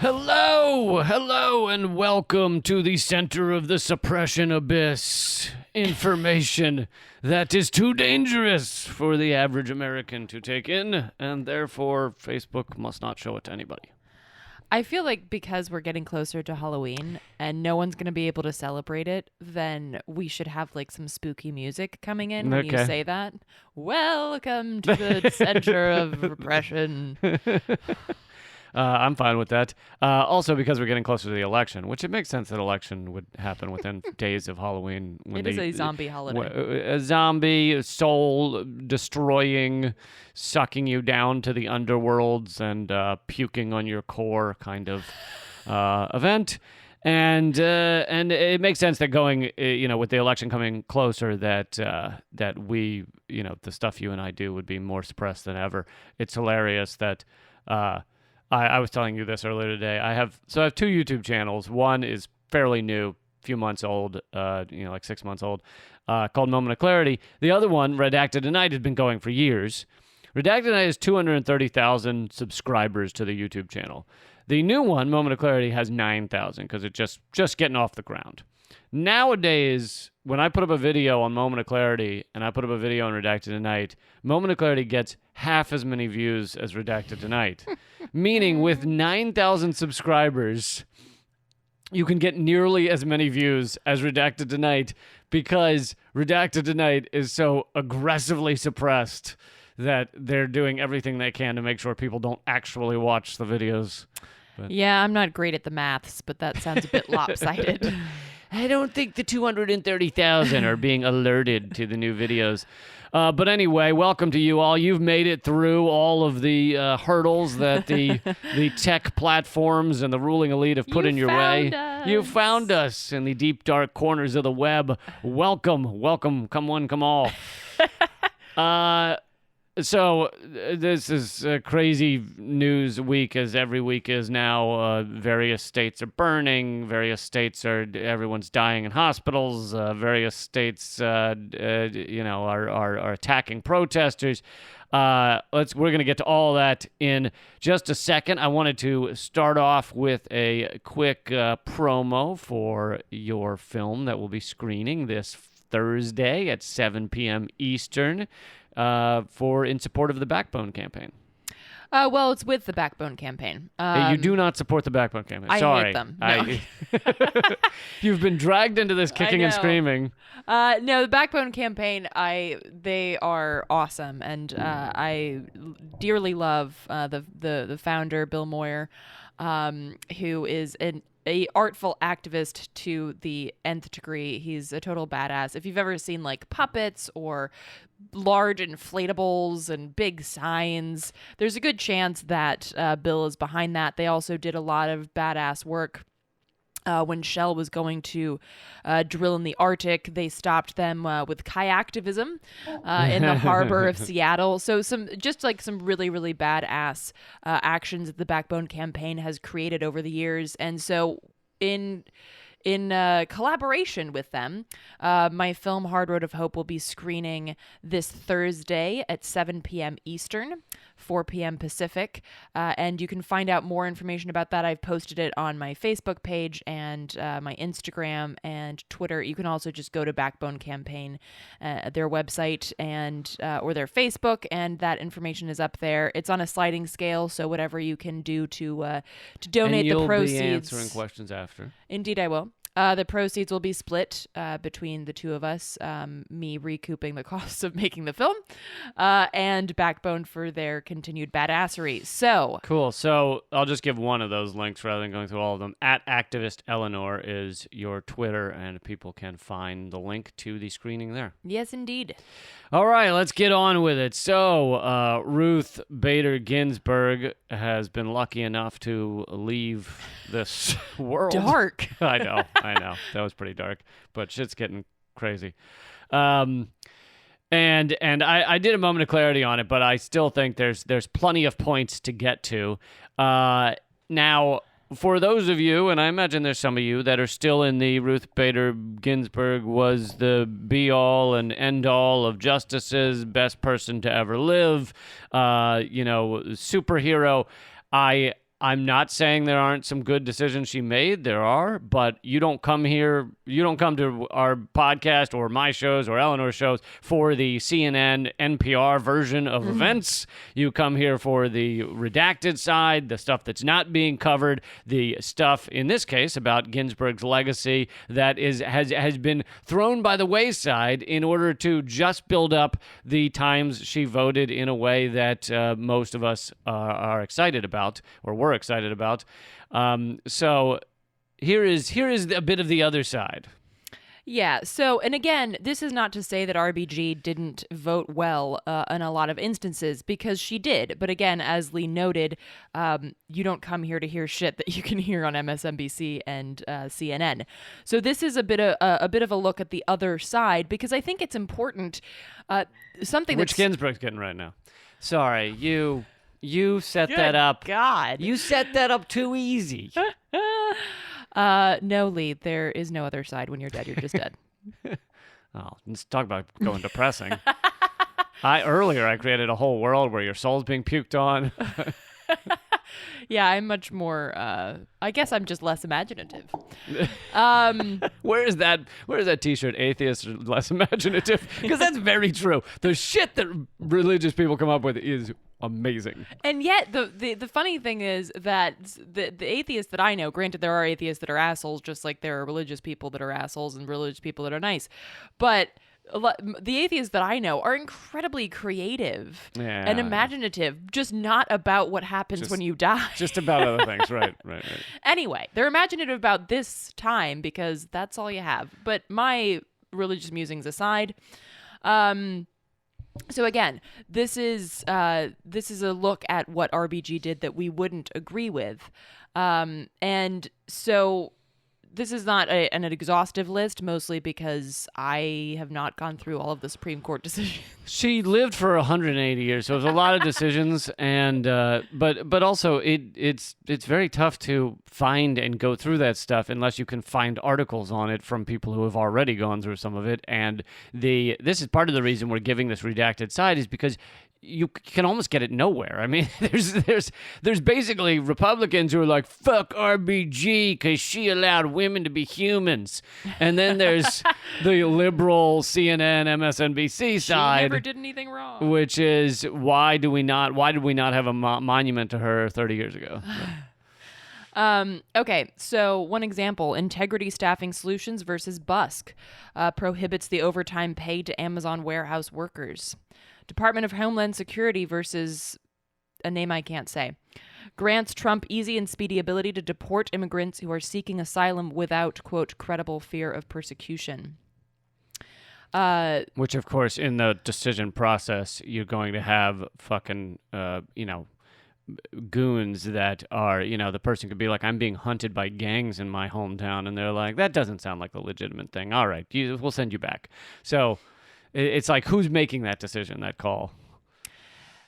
Hello, and welcome to the center of the suppression abyss. Information that is too dangerous for the average American to take in, and therefore Facebook must not show it to anybody. I feel like because we're getting closer to Halloween and no one's going to be able to celebrate it, then we should have like some spooky music coming in when you say that. Welcome to the center of repression. I'm fine with that. Also, because we're getting closer to the election, which it makes sense that election would happen within days of Halloween. It is a zombie holiday. A zombie, soul-destroying, sucking you down to the underworlds and puking on your core kind of event. And it makes sense that going, with the election coming closer, that we, the stuff you and I do would be more suppressed than ever. It's hilarious that... I was telling you this earlier today. I have two YouTube channels. One is fairly new, few months old, like 6 months old, called Moment of Clarity. The other one, Redacted Tonight, has been going for years. Redacted Tonight has 230,000 subscribers to the YouTube channel. The new one, Moment of Clarity, has 9,000 because it's just getting off the ground. Nowadays, when I put up a video on Moment of Clarity and I put up a video on Redacted Tonight, Moment of Clarity gets half as many views as Redacted Tonight. Meaning with 9,000 subscribers, you can get nearly as many views as Redacted Tonight because Redacted Tonight is so aggressively suppressed that they're doing everything they can to make sure people don't actually watch the videos. But... Yeah, I'm not great at the maths, but that sounds a bit lopsided. I don't think the 230,000 are being alerted to the new videos. But anyway, welcome to you all. You've made it through all of the hurdles that the tech platforms and the ruling elite have put in your way. You found us in the deep, dark corners of the web. Welcome, come one, come all. So this is a crazy news week, as every week is now. Various states are burning. Everyone's dying in hospitals. Various states, are attacking protesters. We're going to get to all that in just a second. I wanted to start off with a quick promo for your film that will be screening this Thursday at 7 p.m. Eastern. In support of the Backbone campaign. Well, it's with the Backbone campaign. You do not support the Backbone campaign. Sorry. Hate them. No. You've been dragged into this kicking and screaming. No, the Backbone campaign, they are awesome, and I dearly love the founder, Bill Moyer, who is a artful activist to the nth degree. He's a total badass. If you've ever seen like puppets or large inflatables and big signs, there's a good chance that Bill is behind that. They also did a lot of badass work. When Shell was going to drill in the Arctic, they stopped them with kayaktivism in the harbor of Seattle. So some really, really badass actions that the Backbone campaign has created over the years. And so in collaboration with them, my film Hard Road of Hope will be screening this Thursday at 7 p.m. Eastern, 4 p.m. Pacific, and you can find out more information about that. I've posted it on my Facebook page and my Instagram and Twitter. You can also just go to Backbone Campaign, their website and or their Facebook, and that information is up there. It's on a sliding scale, so whatever you can do to donate the proceeds. And you'll be answering questions after. Indeed, I will. The proceeds will be split between the two of us, me recouping the costs of making the film, and Backbone for their continued badassery. So cool. So I'll just give one of those links rather than going through all of them. @ActivistEleanor is your Twitter, and people can find the link to the screening there. Yes, indeed. All right, let's get on with it. So Ruth Bader Ginsburg has been lucky enough to leave this world. Dark. I know. That was pretty dark, but shit's getting crazy. And I did a moment of clarity on it, but I still think there's plenty of points to get to. Now, for those of you, and I imagine there's some of you that are still in the Ruth Bader Ginsburg was the be-all and end-all of justices, best person to ever live, superhero, I I'm not saying there aren't some good decisions she made. There are, but you don't come here. You don't come to our podcast or my shows or Eleanor's shows for the CNN, NPR version of events. You come here for the redacted side, the stuff that's not being covered, the stuff in this case about Ginsburg's legacy that has been thrown by the wayside in order to just build up the times she voted in a way that most of us are excited about or were excited about. So here is a bit of the other side. Yeah. So, and again, this is not to say that RBG didn't vote well in a lot of instances, because she did. But again, as Lee noted, you don't come here to hear shit that you can hear on MSNBC and CNN. So this is a bit of a look at the other side, because I think it's important. Which Ginsburg's getting right now. Sorry, you set that up. God. You set that up too easy. No, Lee, there is no other side. When you're dead, you're just dead. Oh, let's talk about going depressing. Earlier I created a whole world where your soul's being puked on. Yeah, I'm much more, I guess I'm just less imaginative. Where is that t-shirt, atheists are less imaginative? Because that's very true. The shit that religious people come up with is amazing. And yet, the funny thing is that the atheists that I know, granted there are atheists that are assholes, just like there are religious people that are assholes and religious people that are nice, but the atheists that I know are incredibly creative and imaginative, just not about what happens when you die. Just about other things, right. Anyway, they're imaginative about this time because that's all you have. But my religious musings aside, so again, this is a look at what RBG did that we wouldn't agree with, and so. This is not an exhaustive list, mostly because I have not gone through all of the Supreme Court decisions. She lived for 180 years, so it was a lot of decisions, and but also it's very tough to find and go through that stuff unless you can find articles on it from people who have already gone through some of it. And this is part of the reason we're giving this redacted side, is because you can almost get it nowhere. I mean, there's basically Republicans who are like, fuck RBG because she allowed women to be humans. And then there's the liberal CNN, MSNBC side. She never did anything wrong. Which is, why did we not have a monument to her 30 years ago? Okay, so one example, Integrity Staffing Solutions versus Busk prohibits the overtime paid to Amazon warehouse workers. Department of Homeland Security versus a name I can't say grants Trump easy and speedy ability to deport immigrants who are seeking asylum without, quote, credible fear of persecution. Which, of course, in the decision process, you're going to have fucking, goons that are, the person could be like, I'm being hunted by gangs in my hometown. And they're like, that doesn't sound like a legitimate thing. All right, we'll send you back. So it's like, who's making that decision, that call?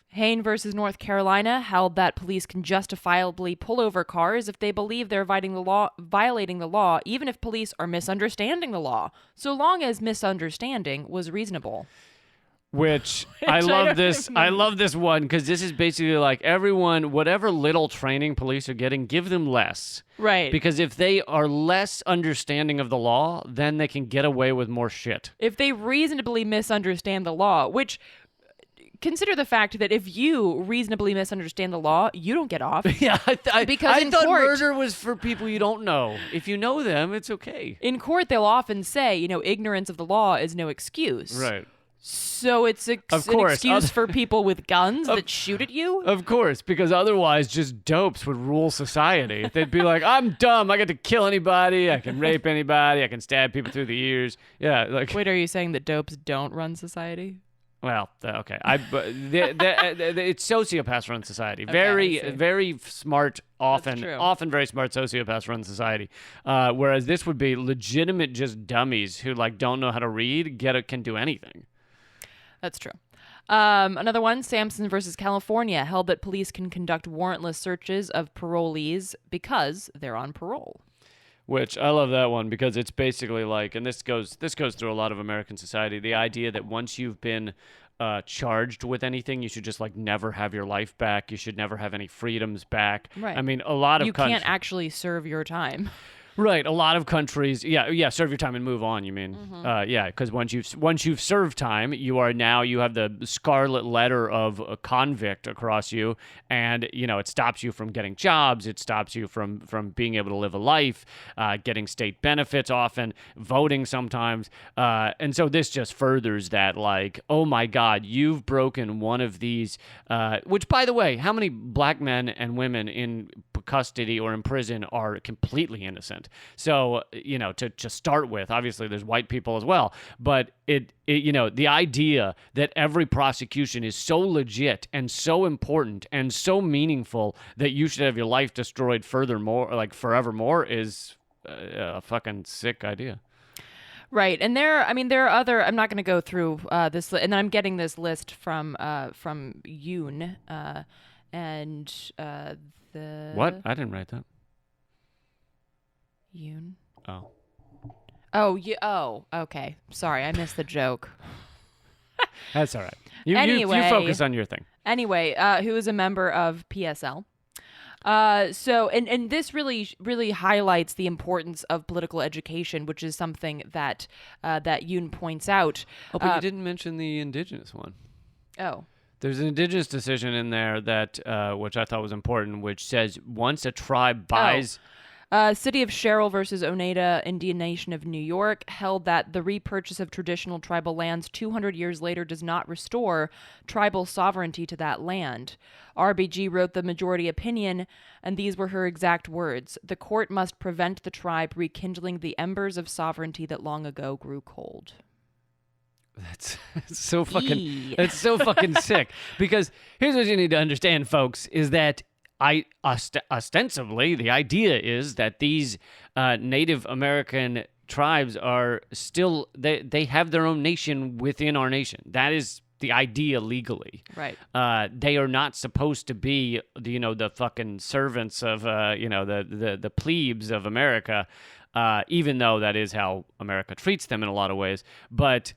Hain versus North Carolina held that police can justifiably pull over cars if they believe they're violating the law, even if police are misunderstanding the law, so long as misunderstanding was reasonable. Which I love this. I love this one because this is basically like, everyone, whatever little training police are getting, give them less. Right. Because if they are less understanding of the law, then they can get away with more shit. If they reasonably misunderstand the law, which, consider the fact that if you reasonably misunderstand the law, you don't get off. Yeah, because I thought murder was for people you don't know. If you know them, it's okay. In court, they'll often say, ignorance of the law is no excuse. Right. So it's an excuse for people with guns that shoot at you? Of course, because otherwise just dopes would rule society. They'd be like, I'm dumb. I get to kill anybody. I can rape anybody. I can stab people through the ears. Yeah. Like. Wait, are you saying that dopes don't run society? Well, okay. It's sociopaths run society. Okay, very smart, often very smart sociopaths run society. Whereas this would be legitimate just dummies who don't know how to read, can do anything. That's true. Another one, Sampson versus California, held that police can conduct warrantless searches of parolees because they're on parole. Which I love that one because it's basically like, and this goes through a lot of American society, the idea that once you've been charged with anything. You should just like never have your life back. You should never have any freedoms back. Right. I mean, a lot of You can't actually serve your time. Right, a lot of countries, serve your time and move on. You mean, because once you've served time, you have the scarlet letter of a convict across you, and it stops you from getting jobs, it stops you from being able to live a life, getting state benefits, often voting sometimes, and so this just furthers that. Like, oh my God, you've broken one of these. Which, by the way, how many black men and women in custody or in prison are completely innocent? So, to start with, obviously there's white people as well, but the idea that every prosecution is so legit and so important and so meaningful that you should have your life destroyed forevermore is a fucking sick idea. Right, and there are other. I'm not going to go through this, and I'm getting this list from Yoon, and the What? I didn't write that. Yoon. Oh. Oh, okay. Sorry, I missed the joke. That's all right. Anyway, you focus on your thing. Anyway, who is a member of PSL. So this really highlights the importance of political education, which is something that Yoon points out. Oh, but you didn't mention the indigenous one. Oh. There's an indigenous decision in there that which I thought was important, which says once a tribe buys... City of Sherrill versus Oneida Indian Nation of New York held that the repurchase of traditional tribal lands 200 years later does not restore tribal sovereignty to that land. RBG wrote the majority opinion, and these were her exact words. The court must prevent the tribe rekindling the embers of sovereignty that long ago grew cold. That's so fucking... It's so fucking sick. Because here's what you need to understand, folks, is that ostensibly, the idea is that these Native American tribes are still, they have their own nation within our nation. That is the idea legally. Right. They are not supposed to be, the fucking servants of, the plebes of America, even though that is how America treats them in a lot of ways. But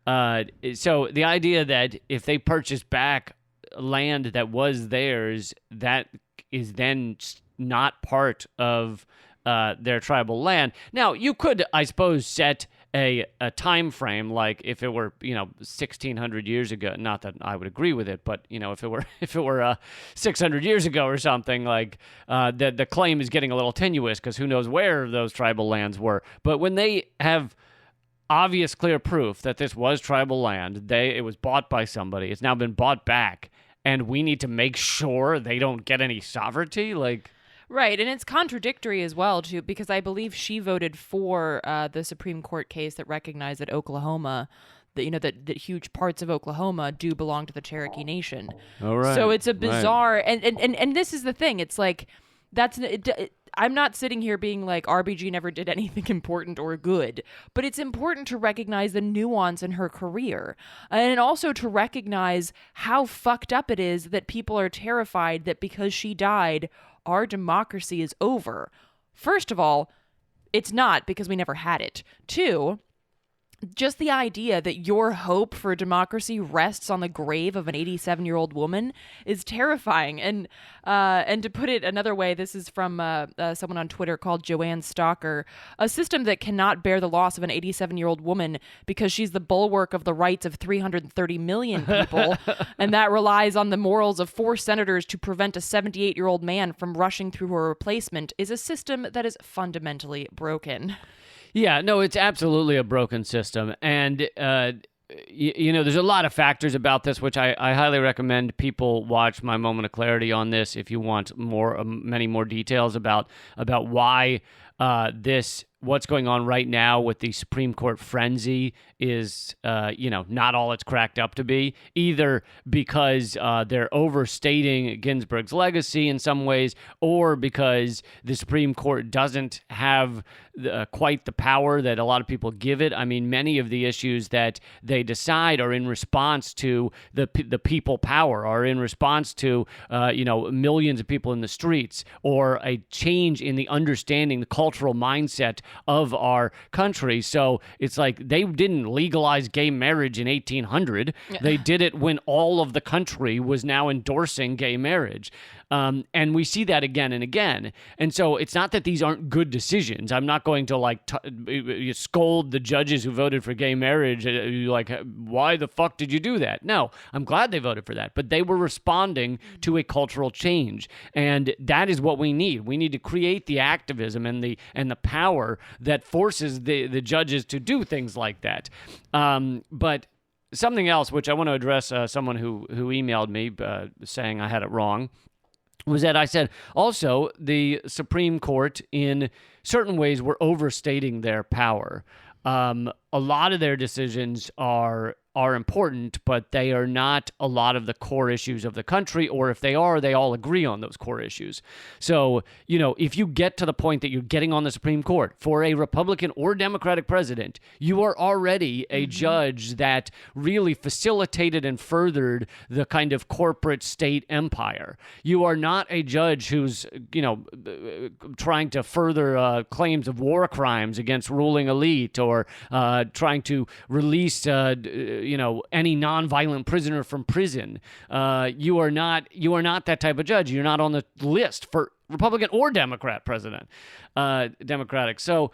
so the idea that if they purchase back land that was theirs, that is then not part of their tribal land. Now, you could, I suppose, set a time frame, like if it were 1600 years ago. Not that I would agree with it, but if it were 600 years ago or something, like the claim is getting a little tenuous because who knows where those tribal lands were. But when they have obvious, clear proof that this was tribal land, it was bought by somebody. It's now been bought back. And we need to make sure they don't get any sovereignty, Right, and it's contradictory as well, too, because I believe she voted for the Supreme Court case that recognized that Oklahoma, that huge parts of Oklahoma do belong to the Cherokee Nation. All right. So it's a bizarre, and this is the thing. It's like I'm not sitting here being like RBG never did anything important or good, but it's important to recognize the nuance in her career and also to recognize how fucked up it is that people are terrified that because she died, our democracy is over. First of all, it's not, because we never had it. Two, just the idea that your hope for democracy rests on the grave of an 87-year-old woman is terrifying. And to put it another way, this is from someone on Twitter called Joanne Stalker. A system that cannot bear the loss of an 87-year-old woman because she's the bulwark of the rights of 330 million people, and that relies on the morals of 4 senators to prevent a 78-year-old man from rushing through her replacement, is a system that is fundamentally broken. Yeah, no, it's absolutely a broken system. And, there's a lot of factors about this, which I highly recommend people watch my Moment of Clarity on this if you want many more details about why what's going on right now with the Supreme Court frenzy is, not all it's cracked up to be, either because they're overstating Ginsburg's legacy in some ways, or because the Supreme Court doesn't have quite the power that a lot of people give it. I mean, many of the issues that they decide are in response to the people power, are in response to, millions of people in the streets, or a change in the understanding, the cultural mindset of our country. So it's like they didn't legalize gay marriage in 1800. They did it when all of the country was now endorsing gay marriage. And we see that again and again. And so it's not that these aren't good decisions. I'm not going to scold the judges who voted for gay marriage. Like, why the fuck did you do that? No, I'm glad they voted for that. But they were responding to a cultural change. And that is what we need. We need to create the activism and the power that forces the judges to do things like that. But something else, which I want to address, someone who emailed me saying I had it wrong, was that I said also the Supreme Court in certain ways were overstating their power. A lot of their decisions are important, but they are not a lot of the core issues of the country, or if they are, they all agree on those core issues. So, if you get to the point that you're getting on the Supreme Court for a Republican or Democratic president, you are already a judge that really facilitated and furthered the kind of corporate state empire. You are not a judge who's, trying to further claims of war crimes against ruling elite, or trying to release any nonviolent prisoner from prison. You are not that type of judge. You're not on the list for Republican or Democrat president. Democratic. So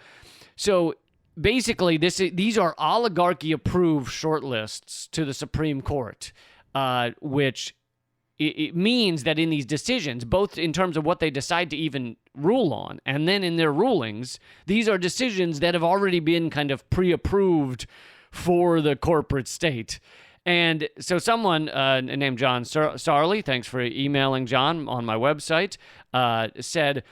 basically, these are oligarchy-approved shortlists to the Supreme Court, which it means that in these decisions, both in terms of what they decide to even rule on, and then in their rulings, these are decisions that have already been kind of pre-approved for the corporate state. And so someone named John Sarley, thanks for emailing John on my website, said,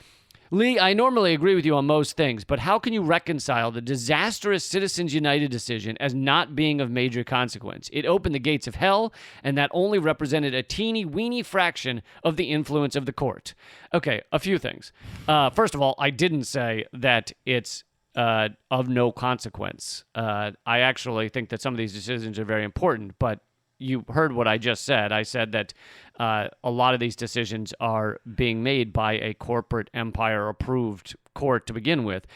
Lee, I normally agree with you on most things, but how can you reconcile the disastrous Citizens United decision as not being of major consequence? It opened the gates of hell, and that only represented a teeny-weeny fraction of the influence of the court. Okay, a few things. First of all, I didn't say that it's of no consequence. I actually think that some of these decisions are very important, but you heard what I just said. I said that a lot of these decisions are being made by a corporate empire-approved court to begin with.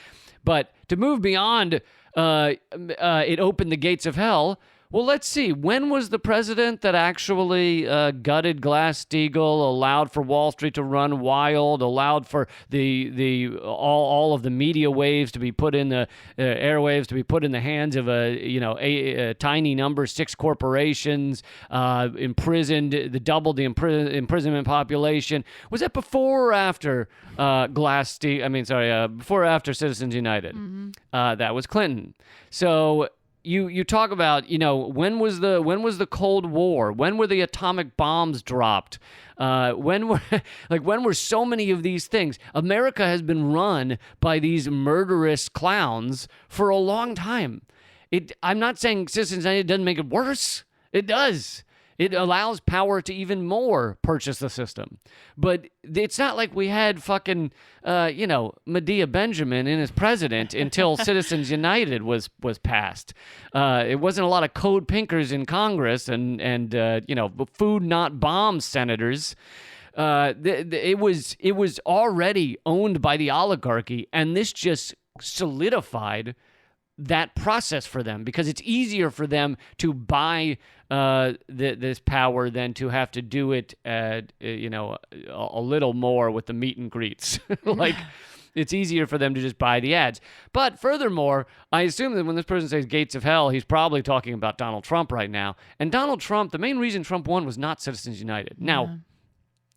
But to move beyond it opened the gates of hell, well, let's see. When was the president that actually gutted Glass-Steagall, allowed for Wall Street to run wild, allowed for all of the media waves to be put in the airwaves to be put in the hands of a tiny number, 6 corporations, imprisoned, doubled the imprisonment population? Was that before or after before or after Citizens United? Mm-hmm. That was Clinton. So. You talk about, when was the Cold War? When were the atomic bombs dropped? When were so many of these things? America has been run by these murderous clowns for a long time. I'm not saying Citizens United doesn't make it worse. It does. It allows power to even more purchase the system. But it's not like we had fucking, Medea Benjamin in as president until Citizens United was passed. It wasn't a lot of code pinkers in Congress and food not bomb senators. It was already owned by the oligarchy, and this just solidified that process for them, because it's easier for them to buy this power than to have to do it a little more with the meet and greets. It's easier for them to just buy the ads. But furthermore, I assume that when this person says gates of hell, he's probably talking about Donald Trump right now. And Donald Trump, the main reason Trump won was not Citizens United. Now,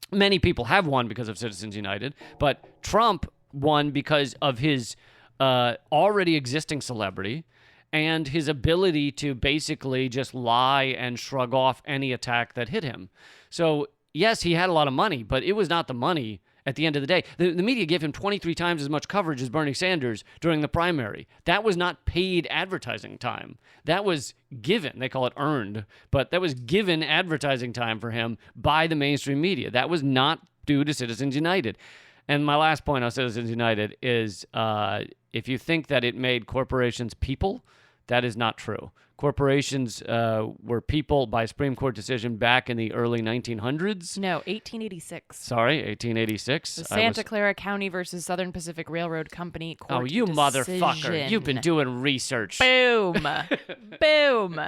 many people have won because of Citizens United, but Trump won because of his already existing celebrity and his ability to basically just lie and shrug off any attack that hit him. So, yes, he had a lot of money, but it was not the money at the end of the day. The media gave him 23 times as much coverage as Bernie Sanders during the primary. That was not paid advertising time. That was given. They call it earned, but that was given advertising time for him by the mainstream media. That was not due to Citizens United. And my last point on Citizens United is if you think that it made corporations people, That is not true. Corporations were people by Supreme Court decision back in the early 1900s. No, 1886. Sorry, 1886. The Santa Clara County versus Southern Pacific Railroad Company court Oh, you decision. motherfucker. You've been doing research. Boom. Boom.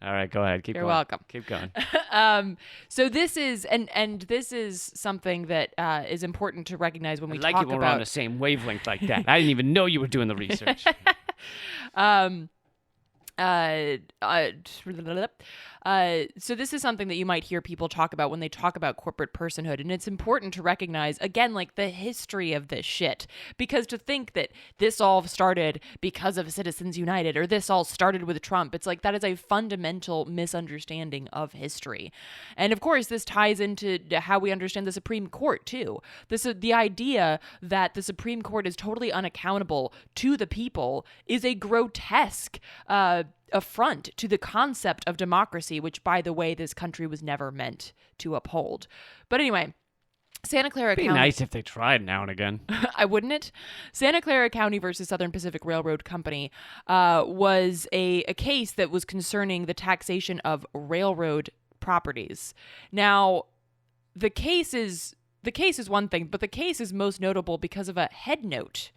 All right, go ahead. Keep You're going. welcome. Keep going. So this is and this is something that is important to recognize when we I like talk it when about we're on the same wavelength like that. I didn't even know you were doing the research. So this is something that you might hear people talk about when they talk about corporate personhood. And it's important to recognize, again, like the history of this shit. Because to think that this all started because of Citizens United or this all started with Trump, it's like that is a fundamental misunderstanding of history. And of course, this ties into how we understand the Supreme Court, too. The idea that the Supreme Court is totally unaccountable to the people is a grotesque affront to the concept of democracy, which, by the way, this country was never meant to uphold. But anyway, Santa Clara It'd be County. nice if they tried now and again. I wouldn't it? Santa Clara County versus Southern Pacific Railroad Company was a case that was concerning the taxation of railroad properties. Now, the case is one thing, but the case is most notable because of a head note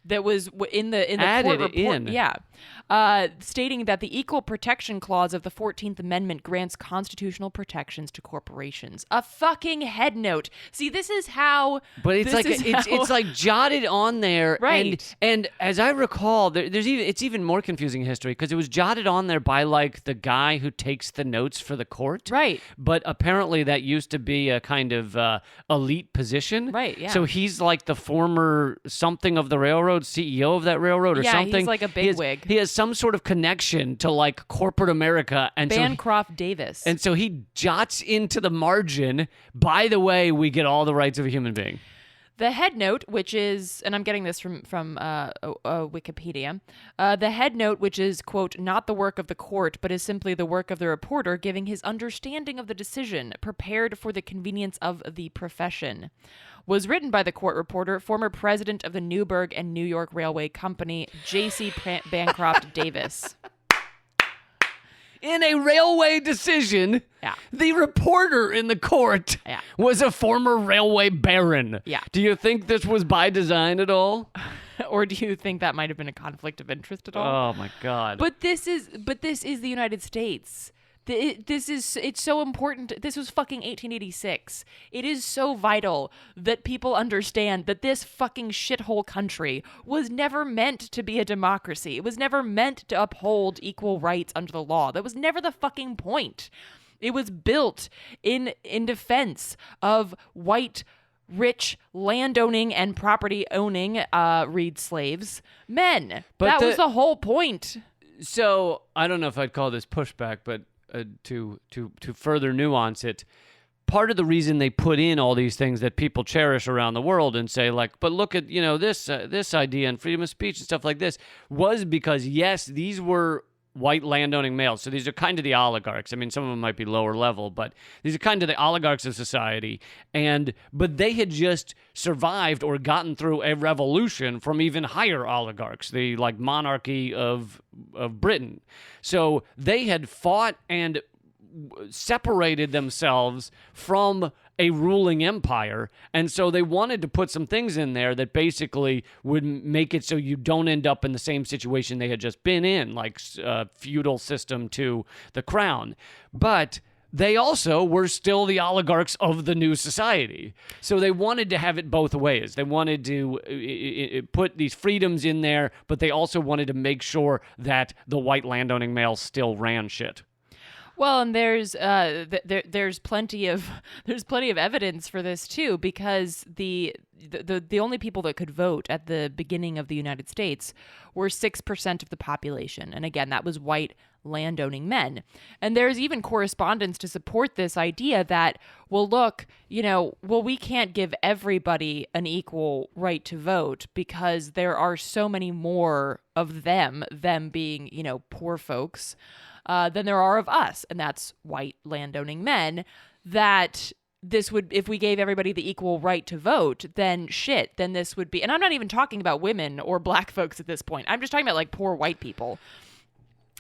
that was in the Added court report, in. stating that the Equal Protection Clause of the 14th Amendment grants constitutional protections to corporations. A fucking head note. See, this is how. But it's it's like jotted on there, right? And as I recall, it's even more confusing history because it was jotted on there by like the guy who takes the notes for the court, right? But apparently that used to be a kind of elite position, right? Yeah. So he's like the former something of the railroad. CEO of that railroad or something. Yeah, he's like a bigwig. He has some sort of connection to like corporate America, and Bancroft Davis. And so he jots into the margin, by the way, we get all the rights of a human being. The head note, which is, and I'm getting this from Wikipedia, the head note, which is, quote, not the work of the court, but is simply the work of the reporter giving his understanding of the decision, prepared for the convenience of the profession, was written by the court reporter, former president of the Newburgh and New York Railway Company, J.C. Bancroft Davis. In a railway decision, the reporter in the court was a former railway baron. Yeah. Do you think this was by design at all? Or do you think that might have been a conflict of interest at all? Oh, my God. But this is the United States. It's so important. This was fucking 1886. It is so vital that people understand that this fucking shithole country was never meant to be a democracy. It was never meant to uphold equal rights under the law. That was never the fucking point. It was built in defense of white, rich, landowning and property owning, read slaves, men. But that was the whole point. So I don't know if I'd call this pushback, but to further nuance it, part of the reason they put in all these things that people cherish around the world and say like, but look at this idea and freedom of speech and stuff like this was because yes, these were white landowning males. So these are kind of the oligarchs. I mean, some of them might be lower level, but these are kind of the oligarchs of society. But they had just survived or gotten through a revolution from even higher oligarchs, the like monarchy of Britain. So they had fought and separated themselves from a ruling empire, and so they wanted to put some things in there that basically would make it so you don't end up in the same situation they had just been in, like feudal system to the crown. But they also were still the oligarchs of the new society. So they wanted to have it both ways. They wanted to put these freedoms in there, but they also wanted to make sure that the white landowning males still ran shit. Well, and there's plenty of evidence for this too, because the only people that could vote at the beginning of the United States were 6% of the population, and again, that was white landowning men. And there's even correspondence to support this idea that, well, look, we can't give everybody an equal right to vote because there are so many more of them being, poor folks. Than there are of us, and that's white landowning men, that this would, if we gave everybody the equal right to vote, then this would be, and I'm not even talking about women or black folks at this point. I'm just talking about like poor white people.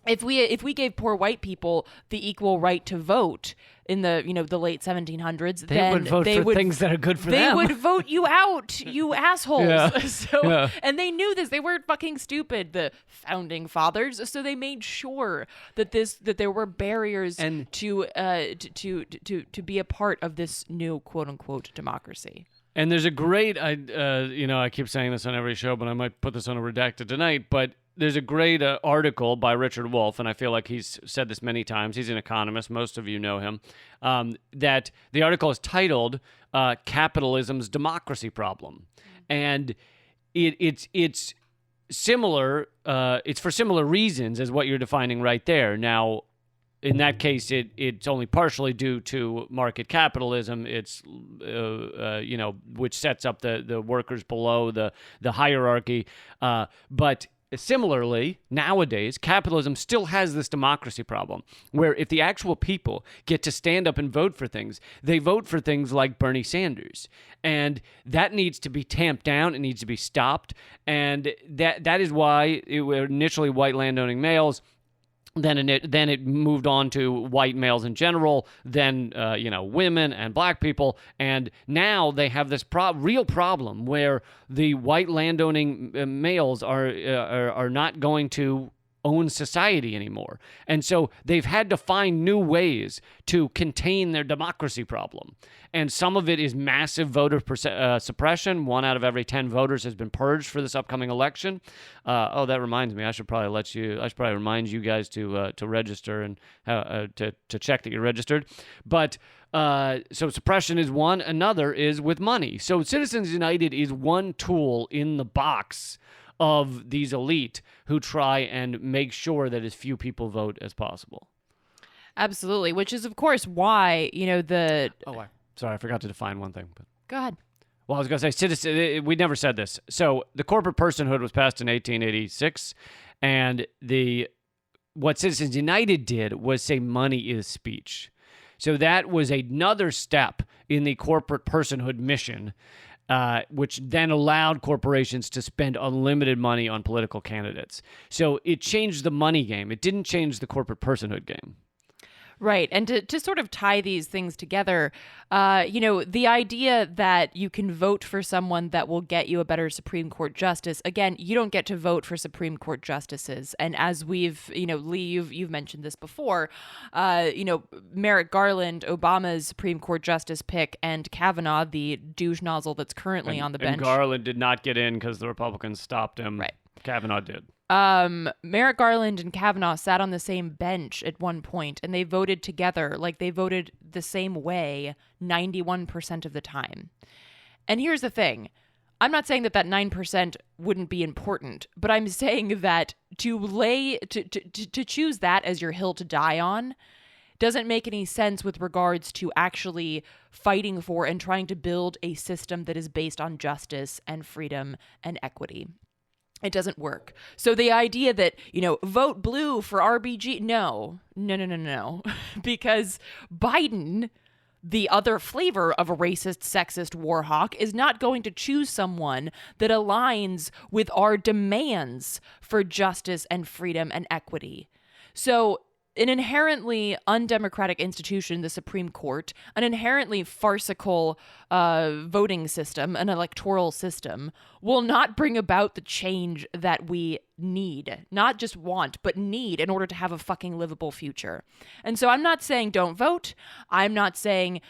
if we gave poor white people the equal right to vote in the the late 1700s, they would vote for things that are good for them. They would vote you out, you assholes. Yeah. So and they knew this. They weren't fucking stupid, the founding fathers. So they made sure that there were barriers And to be a part of this new quote unquote democracy. And there's a great, I keep saying this on every show, but I might put this on a redacted tonight, but there's a great article by Richard Wolff, and I feel like he's said this many times. He's an economist. Most of you know him. That the article is titled "Capitalism's Democracy Problem," and it's similar. It's for similar reasons as what you're defining right there. Now, in that case, it's only partially due to market capitalism. It's which sets up the workers below the hierarchy, but similarly, nowadays, capitalism still has this democracy problem where if the actual people get to stand up and vote for things, they vote for things like Bernie Sanders. And that needs to be tamped down. It needs to be stopped. And that is why initially white landowning males, then it moved on to white males in general, then women and black people, and now they have this real problem where the white landowning males are not going to own society anymore, and so they've had to find new ways to contain their democracy problem. And some of it is massive voter suppression. 1 out of every 10 voters has been purged for this upcoming election. That reminds me. I should probably remind you guys to register and to check that you're registered. But so suppression is one. Another is with money. So Citizens United is one tool in the box of these elite who try and make sure that as few people vote as possible. Absolutely, which is of course why Sorry, I forgot to define one thing. But go ahead. Well, I was going to say, we never said this. So the corporate personhood was passed in 1886, and what Citizens United did was say money is speech. So that was another step in the corporate personhood mission, which then allowed corporations to spend unlimited money on political candidates. So it changed the money game. It didn't change the corporate personhood game. Right. And to sort of tie these things together, the idea that you can vote for someone that will get you a better Supreme Court justice, again, you don't get to vote for Supreme Court justices. And as we've, Lee, you've mentioned this before, Merrick Garland, Obama's Supreme Court justice pick, and Kavanaugh, the douche nozzle that's currently on the bench. And Garland did not get in because the Republicans stopped him. Right. Kavanaugh did. Merrick Garland and Kavanaugh sat on the same bench at one point, and they voted together. Like, they voted the same way 91% of the time. And here's the thing. I'm not saying that 9% wouldn't be important, but I'm saying that to choose that as your hill to die on doesn't make any sense with regards to actually fighting for and trying to build a system that is based on justice and freedom and equity. It doesn't work. So the idea that, vote blue for RBG, no. Because Biden, the other flavor of a racist, sexist war hawk, is not going to choose someone that aligns with our demands for justice and freedom and equity. So an inherently undemocratic institution, the Supreme Court, an inherently farcical voting system, an electoral system, will not bring about the change that we need. Not just want, but need in order to have a fucking livable future. And so I'm not saying don't vote. I'm not saying,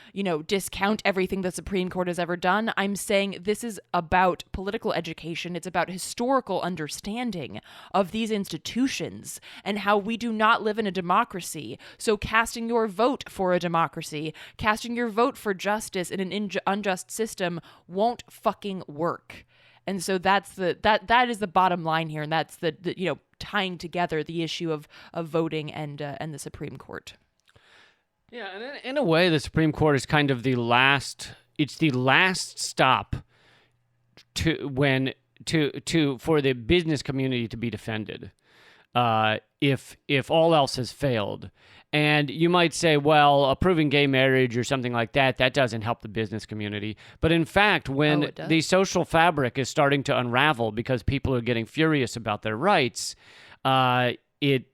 discount everything the Supreme Court has ever done. I'm saying this is about political education. It's about historical understanding of these institutions and how we do not live in a democracy. So casting your vote for a democracy, casting your vote for justice in an unjust system won't fucking work. And so that is the bottom line here, and that's the tying together the issue of voting and the Supreme Court. Yeah, and in a way, the Supreme Court is kind of the last stop for the business community to be defended, if all else has failed. And you might say, well, approving gay marriage or something like that doesn't help the business community. But in fact, when the social fabric is starting to unravel because people are getting furious about their rights, it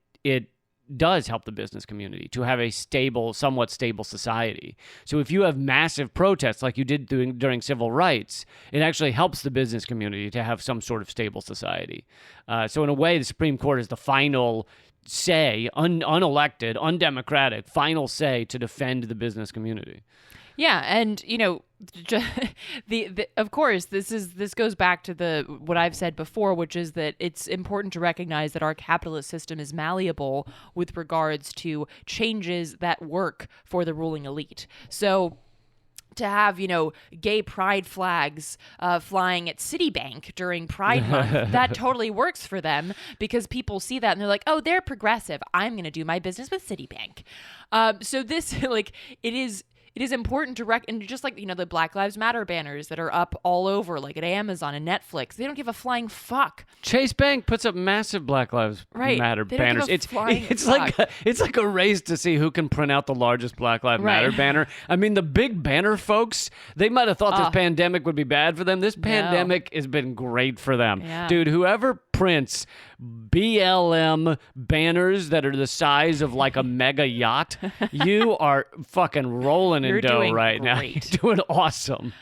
does help the business community to have a stable, somewhat stable society. So if you have massive protests like you did during civil rights, it actually helps the business community to have some sort of stable society. So in a way, the Supreme Court is the final say, unelected, undemocratic, final say to defend the business community. Yeah, and of course this goes back to what I've said before, which is that it's important to recognize that our capitalist system is malleable with regards to changes that work for the ruling elite. So to have, gay pride flags flying at Citibank during Pride Month, that totally works for them because people see that and they're like, oh, they're progressive. I'm going to do my business with Citibank. So this, it is important to and just like, the Black Lives Matter banners that are up all over, like at Amazon and Netflix, they don't give a flying fuck. Chase Bank puts up massive Black Lives Matter banners. It's like a race to see who can print out the largest Black Lives Matter banner. I mean, the big banner folks, they might have thought this pandemic would be bad for them. This pandemic has been great for them. Yeah. Dude, whoever prints BLM banners that are the size of like a mega yacht, you are fucking rolling in dough right now. You're doing awesome.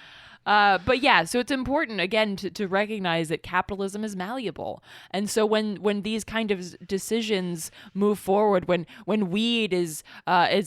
But yeah, so it's important again to recognize that capitalism is malleable, and so when these kind of decisions move forward, when weed is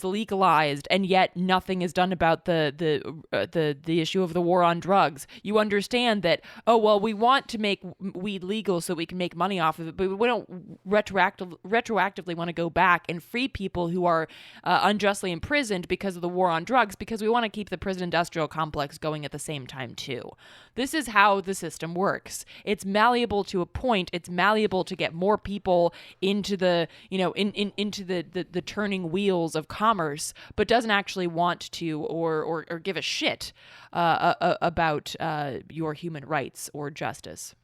legalized and yet nothing is done about the issue of the war on drugs, you understand that we want to make weed legal so we can make money off of it, but we don't retroactively want to go back and free people who are unjustly imprisoned because of the war on drugs, because we want to keep the prison industrial complex going at the same time too. This is how the system works. It's malleable to a point. It's malleable to get more people into the into the turning wheels of commerce, but doesn't actually want to or give a shit about your human rights or justice.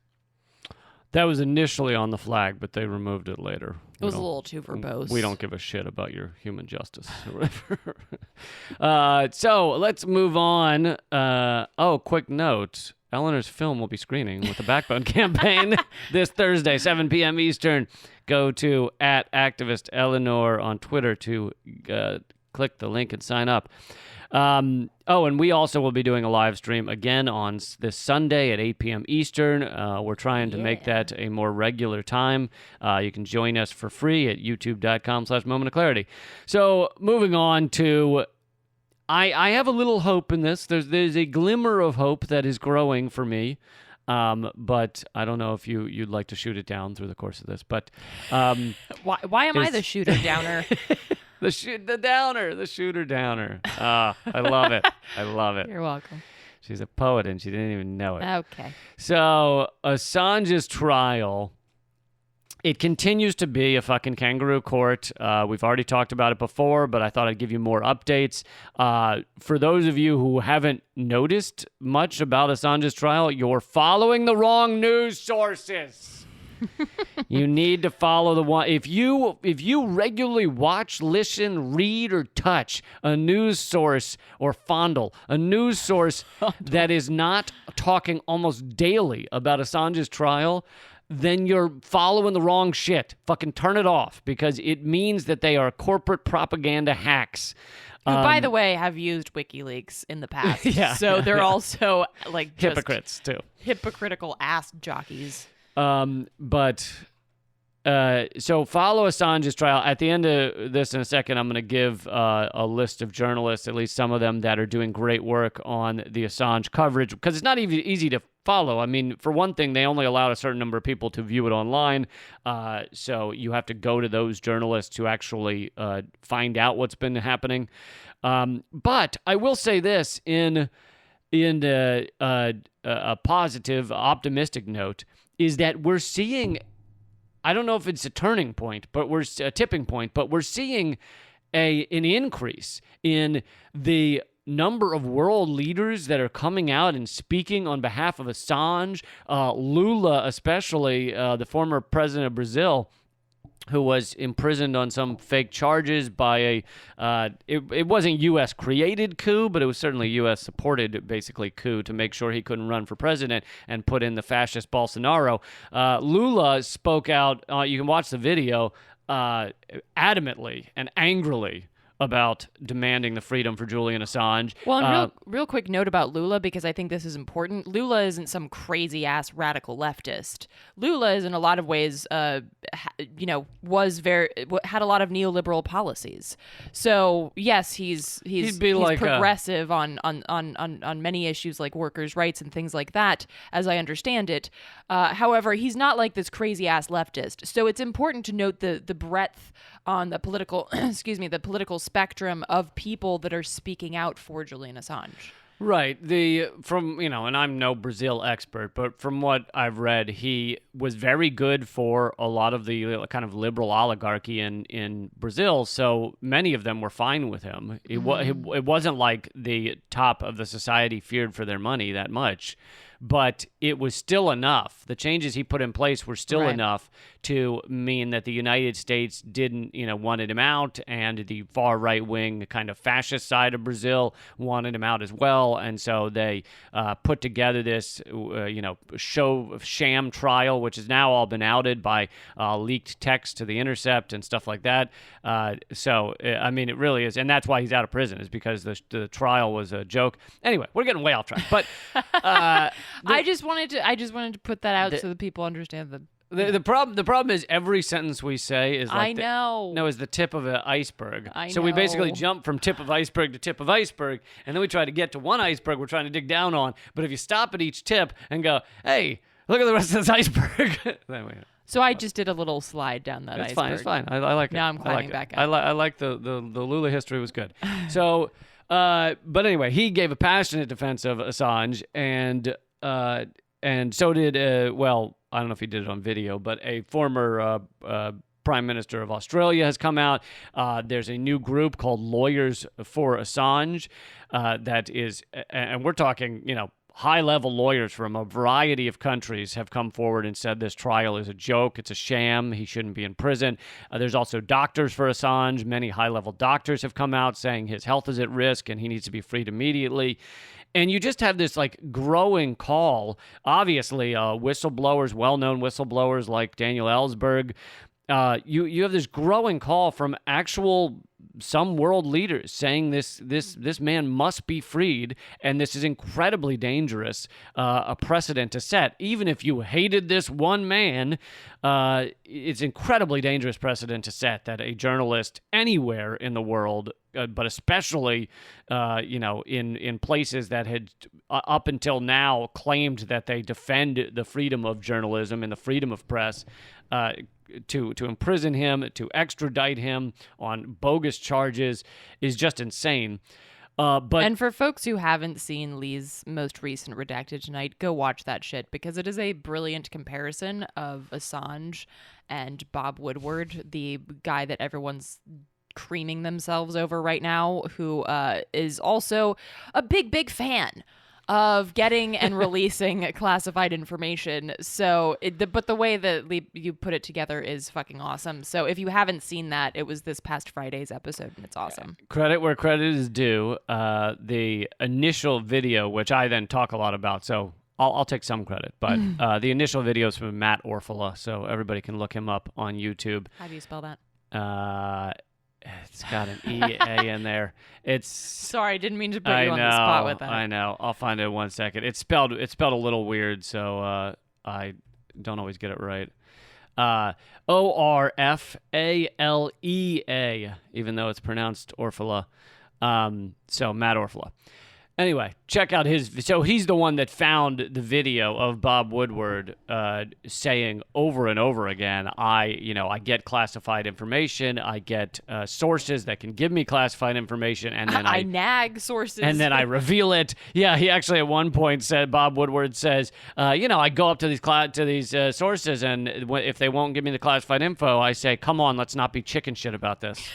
That was initially on the flag, but they removed it later. It was a little too verbose. We don't give a shit about your human justice or whatever. So let's move on. Quick note. Eleanor's film will be screening with the Backbone campaign this Thursday, 7 p.m. Eastern. Go to @activisteleanor on Twitter to click the link and sign up. And we also will be doing a live stream again on this Sunday at 8 p.m. Eastern. We're trying to make that a more regular time. You can join us for free at youtube.com/momentofclarity. So moving on to, I have a little hope in this. There's a glimmer of hope that is growing for me. But I don't know if you'd like to shoot it down through the course of this. But why am I the shooter downer? The shooter downer. I love it. I love it. You're welcome. She's a poet and she didn't even know it. Okay. So Assange's trial, it continues to be a fucking kangaroo court. We've already talked about it before, but I thought I'd give you more updates. For those of you who haven't noticed much about Assange's trial, you're following the wrong news sources. You need to follow the one. If you regularly watch, listen, read, or touch a news source or fondle a news source that is not talking almost daily about Assange's trial, then you're following the wrong shit. Fucking turn it off, because it means that they are corporate propaganda hacks. Who, by the way, have used WikiLeaks in the past. So they're also like just hypocrites too. Hypocritical ass jockeys. So follow Assange's trial. At the end of this in a second, I'm going to give a list of journalists, at least some of them, that are doing great work on the Assange coverage, because it's not even easy to follow. I mean, for one thing, they only allowed a certain number of people to view it online, so you have to go to those journalists to actually find out what's been happening. But I will say this in a positive, optimistic note, is that we're seeing, I don't know if it's a turning point, but we're a tipping point, but we're seeing an increase in the number of world leaders that are coming out and speaking on behalf of Assange. Lula, especially, the former president of Brazil, who was imprisoned on some fake charges by it wasn't U.S. created coup, but it was certainly U.S. supported, basically, coup to make sure he couldn't run for president and put in the fascist Bolsonaro. Lula spoke out, you can watch the video, adamantly and angrily about demanding the freedom for Julian Assange. Well, and real quick note about Lula, because I think this is important. Lula isn't some crazy ass radical leftist. Lula is in a lot of ways, had a lot of neoliberal policies. So yes, he's like progressive on many issues like workers' rights and things like that, as I understand it. However, he's not like this crazy ass leftist. So it's important to note the breadth on the political the political spectrum of people that are speaking out for Julian Assange. Right. And I'm no Brazil expert, but from what I've read, he was very good for a lot of the kind of liberal oligarchy in Brazil. So many of them were fine with him. It wasn't like the top of the society feared for their money that much. But it was still enough. The changes he put in place were still enough to mean that the United States didn't, wanted him out, and the far right-wing kind of fascist side of Brazil wanted him out as well. And so they put together this, sham trial, which has now all been outed by leaked text to The Intercept and stuff like that. It really is, and that's why he's out of prison, is because the trial was a joke. Anyway, we're getting way off track, but. I just wanted to put that out so that people understand the problem is every sentence we say is like is the tip of an iceberg. So we basically jump from tip of iceberg to tip of iceberg, and then we try to get to one iceberg we're trying to dig down on. But if you stop at each tip and go, hey, look at the rest of this iceberg. So I just did a little slide down that iceberg. It's fine. I like it. Now I'm climbing back up. I like the Lula history was good. So, but anyway, he gave a passionate defense of Assange, and so did, I don't know if he did it on video, but a former Prime Minister of Australia has come out. There's a new group called Lawyers for Assange that is, and we're talking, high-level lawyers from a variety of countries have come forward and said this trial is a joke, it's a sham, he shouldn't be in prison. There's also doctors for Assange. Many high-level doctors have come out saying his health is at risk and he needs to be freed immediately. And you just have this growing call. Obviously, whistleblowers, well-known whistleblowers like Daniel Ellsberg. You have this growing call from some world leaders saying this man must be freed, and this is incredibly dangerous, a precedent to set. Even if you hated this one man, it's incredibly dangerous precedent to set that a journalist anywhere in the world, but especially in places that had up until now claimed that they defend the freedom of journalism and the freedom of press, to imprison him, to extradite him on bogus charges is just insane. And for folks who haven't seen Lee's most recent Redacted Tonight, go watch that shit, because it is a brilliant comparison of Assange and Bob Woodward, the guy that everyone's creaming themselves over right now, who is also a big fan of getting and releasing classified information. So, but the way that you put it together is fucking awesome. So if you haven't seen that, it was this past Friday's episode, and it's awesome. Credit where credit is due. The initial video, which I then talk a lot about, so I'll take some credit, but the initial video is from Matt Orfala, so everybody can look him up on YouTube. How do you spell that? It's got an E-A in there. Sorry, didn't mean to put you on the spot with that. I know. I'll find it in 1 second. It's spelled a little weird, so I don't always get it right. Orfalea, even though it's pronounced Orfala. So Matt Orfala. Anyway, check out so he's the one that found the video of Bob Woodward saying over and over again, I get classified information, I get sources that can give me classified information, and then I nag sources. And then I reveal it. Yeah, he actually at one point said, Bob Woodward says, I go up to these sources, and if they won't give me the classified info, I say, come on, let's not be chicken shit about this.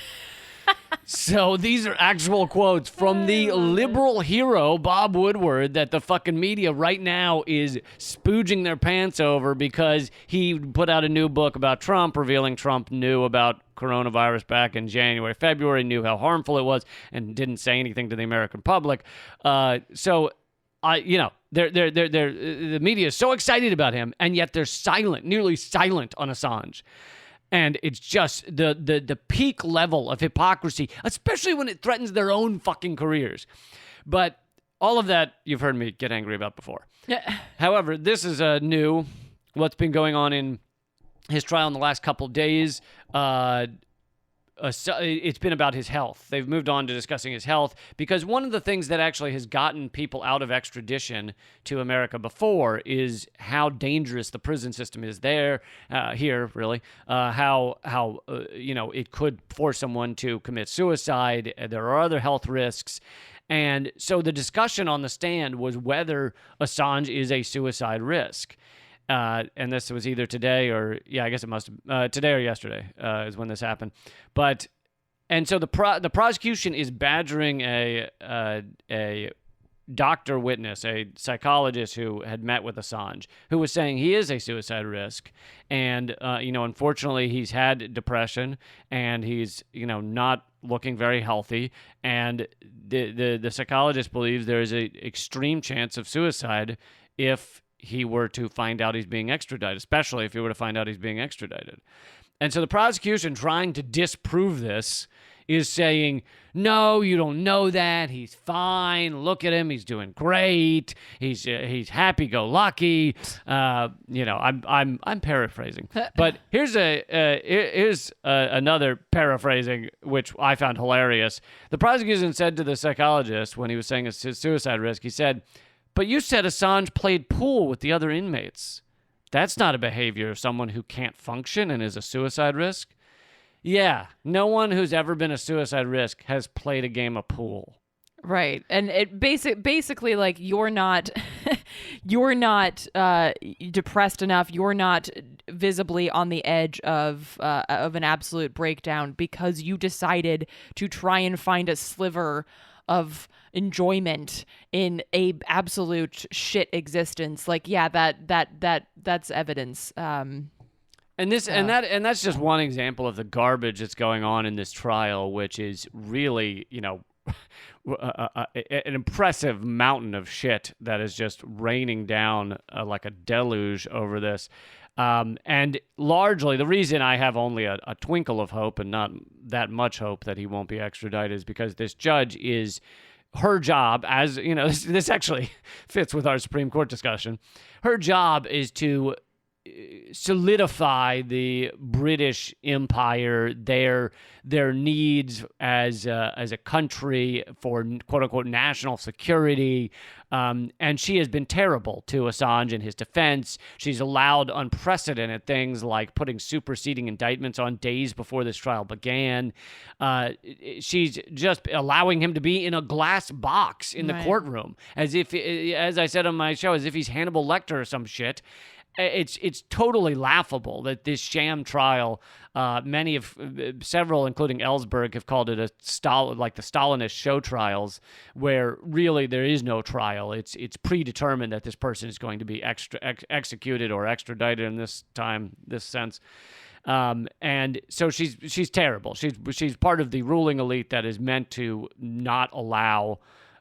So these are actual quotes from the liberal hero, Bob Woodward, that the fucking media right now is spooging their pants over because he put out a new book about Trump, revealing Trump knew about coronavirus back in January, February, knew how harmful it was, and didn't say anything to the American public. The media is so excited about him, and yet they're silent, nearly silent on Assange. And it's just the peak level of hypocrisy, especially when it threatens their own fucking careers. But all of that you've heard me get angry about before. However, this is new. What's been going on in his trial in the last couple days, it's been about his health. They've moved on to discussing his health because one of the things that actually has gotten people out of extradition to America before is how dangerous the prison system is here, really. How it could force someone to commit suicide. There are other health risks. And so the discussion on the stand was whether Assange is a suicide risk. And this was either today or, I guess it must have, today or yesterday is when this happened. And so the prosecution is badgering a doctor witness, a psychologist who had met with Assange, who was saying he is a suicide risk. And, unfortunately, he's had depression and he's, not looking very healthy. And the psychologist believes there is an extreme chance of suicide if he were to find out he's being extradited, especially if he were to find out he's being extradited. And so the prosecution, trying to disprove this, is saying, no, you don't know that. He's fine. Look at him. He's doing great. He's happy-go-lucky. I'm paraphrasing, but here's another paraphrasing which I found hilarious. The prosecution said to the psychologist when he was saying it's his suicide risk, he said, "But you said Assange played pool with the other inmates. That's not a behavior of someone who can't function and is a suicide risk." Yeah, no one who's ever been a suicide risk has played a game of pool. Right. And it basically like you're not depressed enough, you're not visibly on the edge of an absolute breakdown because you decided to try and find a sliver of enjoyment in a absolute shit existence. Like, yeah, that's evidence. And that's just one example of the garbage that's going on in this trial, which is really, an impressive mountain of shit that is just raining down like a deluge over this. And largely, the reason I have only a twinkle of hope and not that much hope that he won't be extradited is because this judge is, her job, as you know, this actually fits with our Supreme Court discussion. Her job is to solidify the British Empire, their needs as a country for quote unquote national security, and she has been terrible to Assange in his defense. She's allowed unprecedented things like putting superseding indictments on days before this trial began. She's just allowing him to be in a glass box in the courtroom, as if, as I said on my show, as if he's Hannibal Lecter or some shit. It's totally laughable that this sham trial, several, including Ellsberg, have called it like the Stalinist show trials, where really there is no trial. It's predetermined that this person is going to be executed or extradited in this sense. And so she's terrible. She's part of the ruling elite that is meant to not allow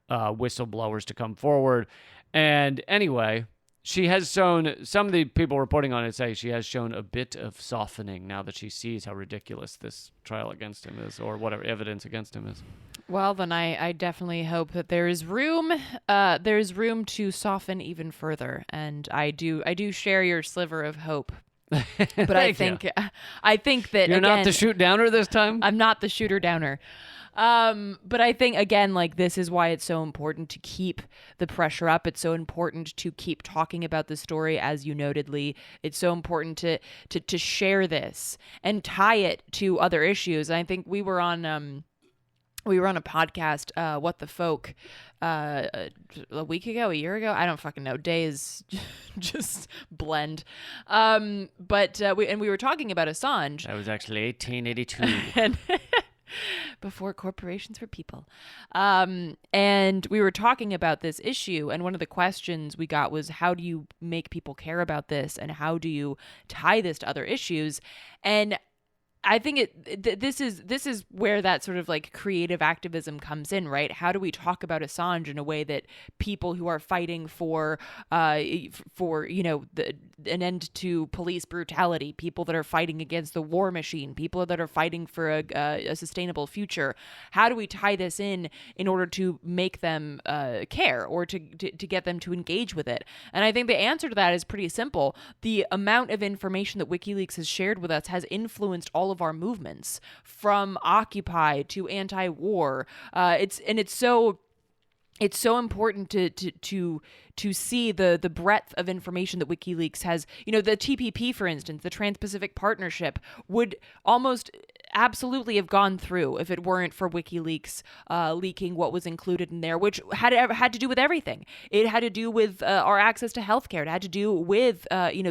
whistleblowers to come forward. And anyway, she has shown, some of the people reporting on it say she has shown a bit of softening now that she sees how ridiculous this trial against him is, or whatever evidence against him is. Well, then I definitely hope that there is room to soften even further, and I do share your sliver of hope. But I think that you're again, not the shoot downer this time. I'm not the shooter downer. But I think, again, like, this is why it's so important to keep the pressure up. It's so important to keep talking about the story, as you noted, Lee. It's so important to share this and tie it to other issues. And I think we were on a podcast, What the Folk, a week ago, a year ago. I don't fucking know. Days just blend. But we were talking about Assange. That was actually 1882. And before corporations were people. And we were talking about this issue, and one of the questions we got was, how do you make people care about this, and how do you tie this to other issues? And I think this is where that sort of like creative activism comes in, right? How do we talk about Assange in a way that people who are fighting for an end to police brutality, people that are fighting against the war machine, people that are fighting for a sustainable future. How do we tie this in order to make them care, or to get them to engage with it? And I think the answer to that is pretty simple. The amount of information that WikiLeaks has shared with us has influenced all of our movements, from Occupy to anti-war. It's so important to see the breadth of information that WikiLeaks has. The TPP, for instance, the Trans-Pacific Partnership, would almost absolutely have gone through if it weren't for WikiLeaks leaking what was included in there, which had to do with everything. It had to do with our access to healthcare. It had to do with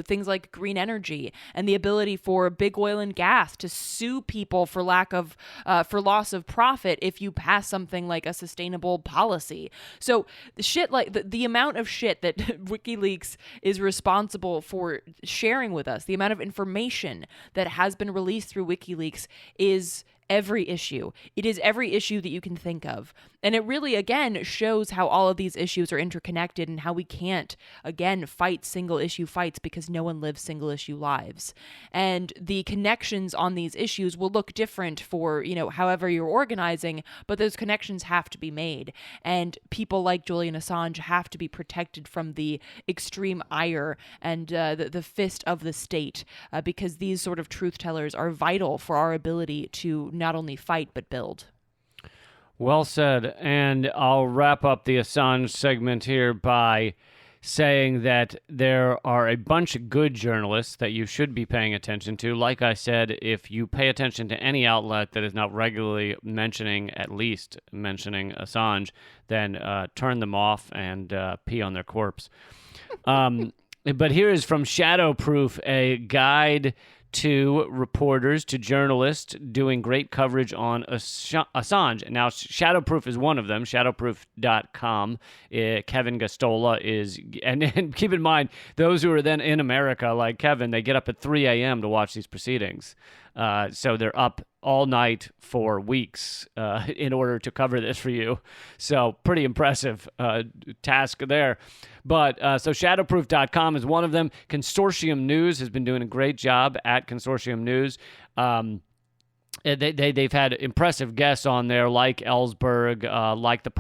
things like green energy and the ability for big oil and gas to sue people for loss of profit if you pass something like a sustainable policy. So the amount of shit that WikiLeaks is responsible for sharing with us, the amount of information that has been released through WikiLeaks, is every issue. It is every issue that you can think of. And it really, again, shows how all of these issues are interconnected, and how we can't, again, fight single issue fights because no one lives single issue lives. And the connections on these issues will look different for, however you're organizing, but those connections have to be made. And people like Julian Assange have to be protected from the extreme ire and the fist of the state, because these sort of truth tellers are vital for our ability to not only fight but build. Well said. And I'll wrap up the Assange segment here by saying that there are a bunch of good journalists that you should be paying attention to. Like I said, if you pay attention to any outlet that is not regularly at least mentioning Assange, then turn them off and pee on their corpse. But here is from Shadowproof, a guide to reporters, to journalists doing great coverage on Assange. Now, Shadowproof is one of them, shadowproof.com. Kevin Gastola is, and keep in mind, those who are then in America, like Kevin, they get up at 3 a.m. to watch these proceedings. So they're up all night for weeks in order to cover this for you. So pretty impressive task there. But so shadowproof.com is one of them. Consortium News has been doing a great job at Consortium News. They've had impressive guests on there, like Ellsberg, like the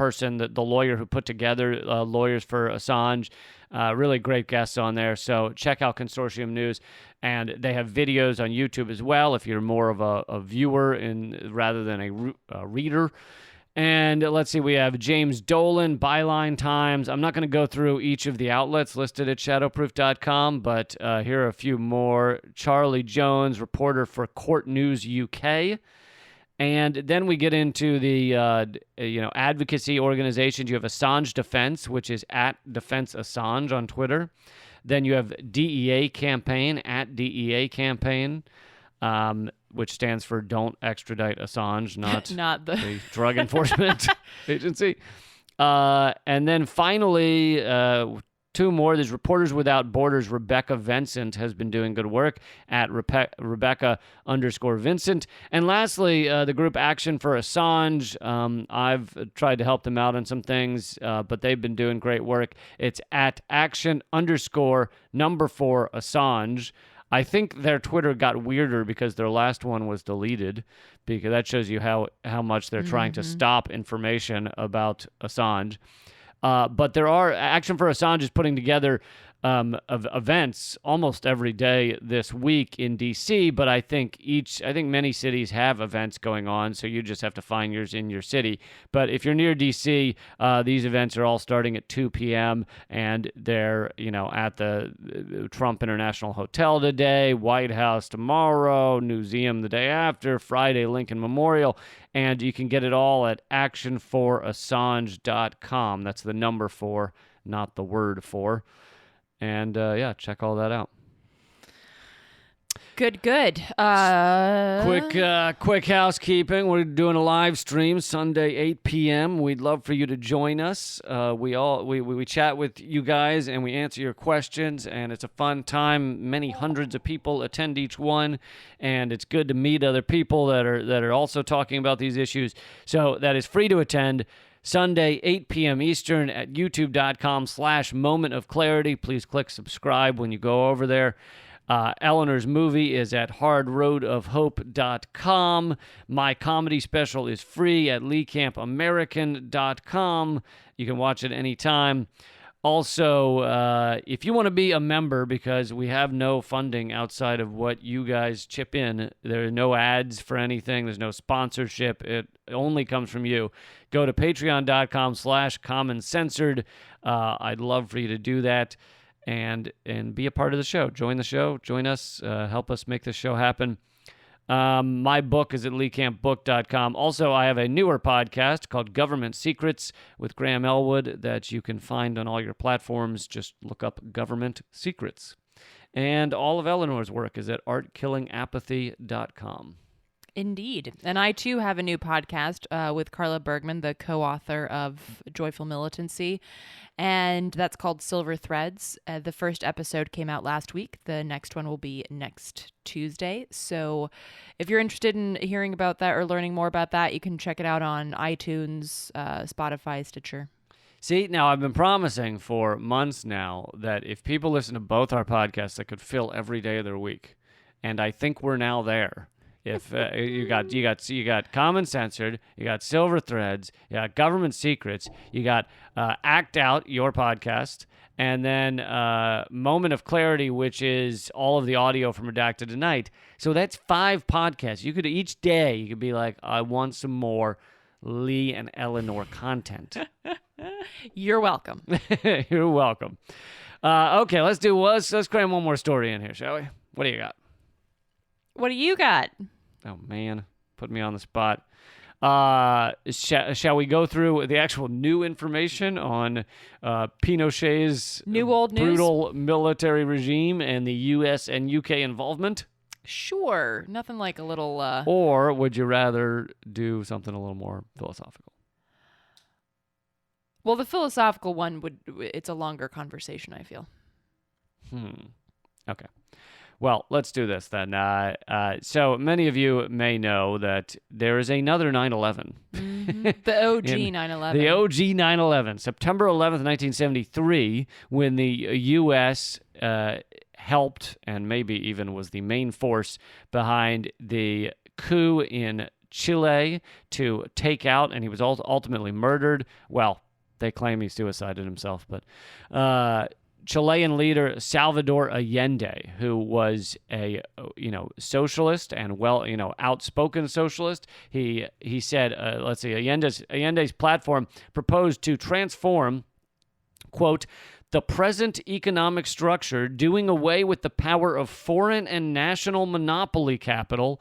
lawyer who put together Lawyers for Assange. Really great guests on there. So check out Consortium News. And they have videos on YouTube as well if you're more of a viewer rather than a reader. And let's see, we have James Dolan, Byline Times. I'm not going to go through each of the outlets listed at shadowproof.com, but here are a few more. Charlie Jones, reporter for Court News UK. And then we get into the advocacy organizations. You have Assange Defense, which is at Defense Assange on Twitter. Then you have DEA Campaign, at DEA Campaign, which stands for Don't Extradite Assange, not the Drug Enforcement Agency. And then finally, two more. There's Reporters Without Borders. Rebecca Vincent has been doing good work at Rebecca_Vincent. And lastly, the group Action for Assange. I've tried to help them out on some things, but they've been doing great work. It's at Action_4Assange. I think their Twitter got weirder because their last one was deleted, because that shows you how much they're trying to stop information about Assange. But Action for Assange is putting together of events almost every day this week in D.C., but I think many cities have events going on, so you just have to find yours in your city. But if you're near D.C., these events are all starting at 2 p.m., and they're at the Trump International Hotel today, White House tomorrow, Newseum the day after, Friday Lincoln Memorial, and you can get it all at actionforassange.com. That's the number 4, not the word 4. And check all that out. Good. Quick housekeeping. We're doing a live stream Sunday 8 p.m. We'd love for you to join us. We chat with you guys and we answer your questions, and it's a fun time. Many hundreds of people attend each one, and it's good to meet other people that are also talking about these issues. So that is free to attend. Sunday, 8 p.m. Eastern at youtube.com/momentofclarity. Please click subscribe when you go over there. Eleanor's movie is at hardroadofhope.com. My comedy special is free at leecampamerican.com. You can watch it anytime. Also, if you want to be a member, because we have no funding outside of what you guys chip in, there are no ads for anything. There's no sponsorship. It only comes from you. Go to patreon.com/commoncensored. I'd love for you to do that and be a part of the show. Join the show. Join us. Help us make this show happen. My book is at leecampbook.com. Also, I have a newer podcast called Government Secrets with Graham Elwood that you can find on all your platforms. Just look up Government Secrets. And all of Eleanor's work is at artkillingapathy.com. Indeed. And I, too, have a new podcast with Carla Bergman, the co-author of Joyful Militancy, and that's called Silver Threads. The first episode came out last week. The next one will be next Tuesday. So if you're interested in hearing about that or learning more about that, you can check it out on iTunes, Spotify, Stitcher. See, now I've been promising for months now that if people listen to both our podcasts, they could fill every day of their week. And I think we're now there. If you got Common Censored, you got Silver Threads, you got Government Secrets, you got Act Out, your podcast, and then Moment of Clarity, which is all of the audio from Redacted Tonight. So that's 5 podcasts. You could each day you could be like, I want some more Lee and Eleanor content. You're welcome. You're welcome. Okay, let's cram one more story in here, shall we? What do you got? What do you got? Oh, man. Put me on the spot. Shall we go through the actual new information on Pinochet's brutal military regime and the U.S. and U.K. involvement? Sure. Nothing like a little... Or would you rather do something a little more philosophical? Well, the philosophical one it's a longer conversation, I feel. Okay. Well, let's do this then. So many of you may know that there is another 9/11. Mm-hmm. The OG 9/11. The OG 9/11, September 11th, 1973, when the U.S. Helped and maybe even was the main force behind the coup in Chile to take out, and he was ultimately murdered. Well, they claim he suicided himself, but... Chilean leader Salvador Allende, who was a socialist and outspoken socialist. He said, Allende's platform proposed to transform, quote, the present economic structure, doing away with the power of foreign and national monopoly capital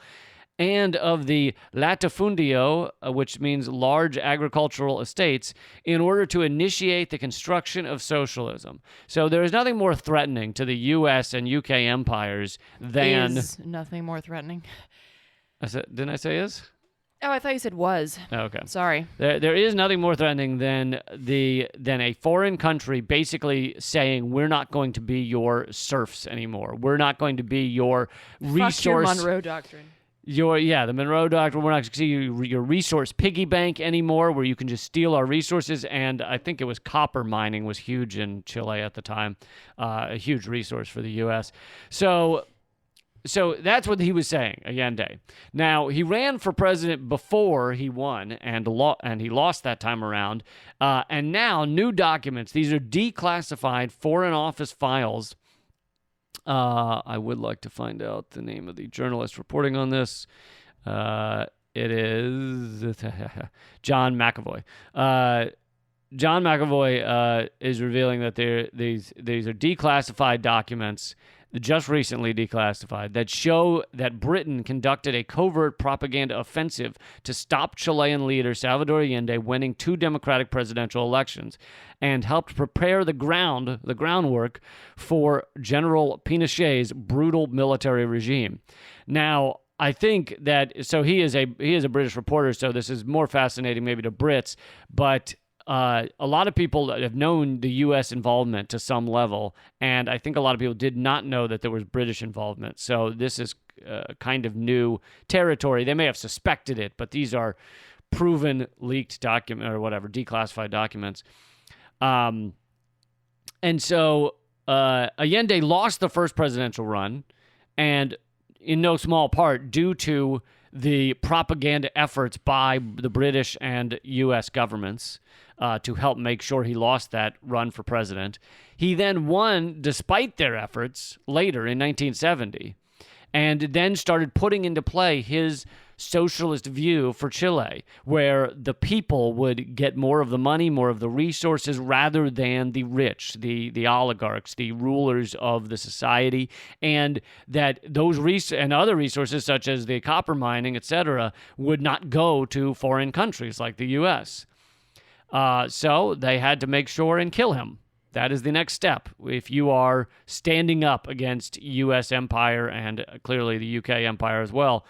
and of the latifundio, which means large agricultural estates, in order to initiate the construction of socialism. So there is nothing more threatening to the U.S. and U.K. empires than... Is nothing more threatening. Didn't I say is? Oh, I thought you said was. Okay. Sorry. There is nothing more threatening than a foreign country basically saying, we're not going to be your serfs anymore. We're not going to be your resource... Fuck your Monroe Doctrine. The Monroe Doctrine. We're not going to see your resource piggy bank anymore, where you can just steal our resources. And I think it was copper mining was huge in Chile at the time, a huge resource for the U.S. So that's what he was saying, Allende. Now, he ran for president before he won, and he lost that time around. And now, new documents. These are declassified Foreign Office files. I would like to find out the name of the journalist reporting on this. It is John McAvoy. John McAvoy is revealing that these are declassified documents, just recently declassified, that show that Britain conducted a covert propaganda offensive to stop Chilean leader Salvador Allende winning 2 democratic presidential elections, and helped prepare the groundwork for General Pinochet's brutal military regime. Now, I think that he is a British reporter, so this is more fascinating maybe to Brits, but a lot of people have known the U.S. involvement to some level, and I think a lot of people did not know that there was British involvement. So this is kind of new territory. They may have suspected it, but these are proven leaked document or whatever, declassified documents. And so Allende lost the first presidential run, and in no small part due to the propaganda efforts by the British and U.S. governments to help make sure he lost that run for president. He then won, despite their efforts, later in 1970, and then started putting into play his socialist view for Chile, where the people would get more of the money, more of the resources, rather than the rich, the oligarchs, the rulers of the society, and that those and other resources, such as the copper mining, etc., would not go to foreign countries like the U.S. So they had to make sure and kill him. That is the next step if you are standing up against U.S. empire and clearly the U.K. empire as well.